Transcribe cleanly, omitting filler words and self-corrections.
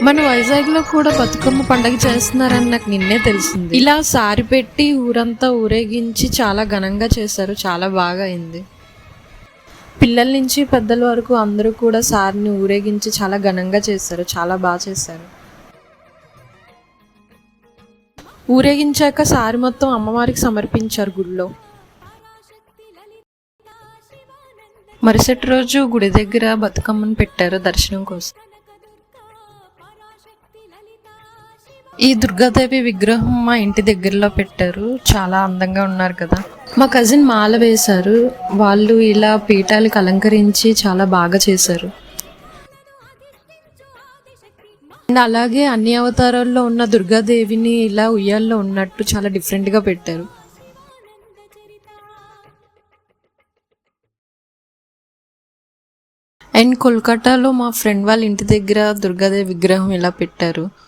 మన వైజాగ్లో కూడా బతుకమ్మ పండగ చేస్తున్నారని నాకు నిన్నే తెలిసింది. ఇలా సారి పెట్టి ఊరంతా ఊరేగించి చాలా ఘనంగా చేశారు. చాలా బాగా అయింది. పిల్లల నుంచి పెద్దల వరకు అందరూ కూడా సారిని ఊరేగించి చాలా ఘనంగా చేశారు. చాలా బాగా చేశారు. ఊరేగించాక సారి మొత్తం అమ్మవారికి సమర్పించారు గుడిలో. మరుసటి రోజు గుడి దగ్గర బతుకమ్మను పెట్టారు దర్శనం కోసం. ఈ దుర్గాదేవి విగ్రహం మా ఇంటి దగ్గరలో పెట్టారు. చాలా అందంగా ఉన్నారు కదా. మా కజిన్ మాల వేశారు. వాళ్ళు ఇలా పీఠాలకు అలంకరించి చాలా బాగా చేశారు. అండ్ అలాగే అన్ని అవతారాల్లో ఉన్న దుర్గాదేవిని ఇలా ఉయ్యాల్లో ఉన్నట్టు చాలా డిఫరెంట్గా పెట్టారు. అండ్ కోల్కతాలో మా ఫ్రెండ్ వాళ్ళ ఇంటి దగ్గర దుర్గాదేవి విగ్రహం ఇలా పెట్టారు.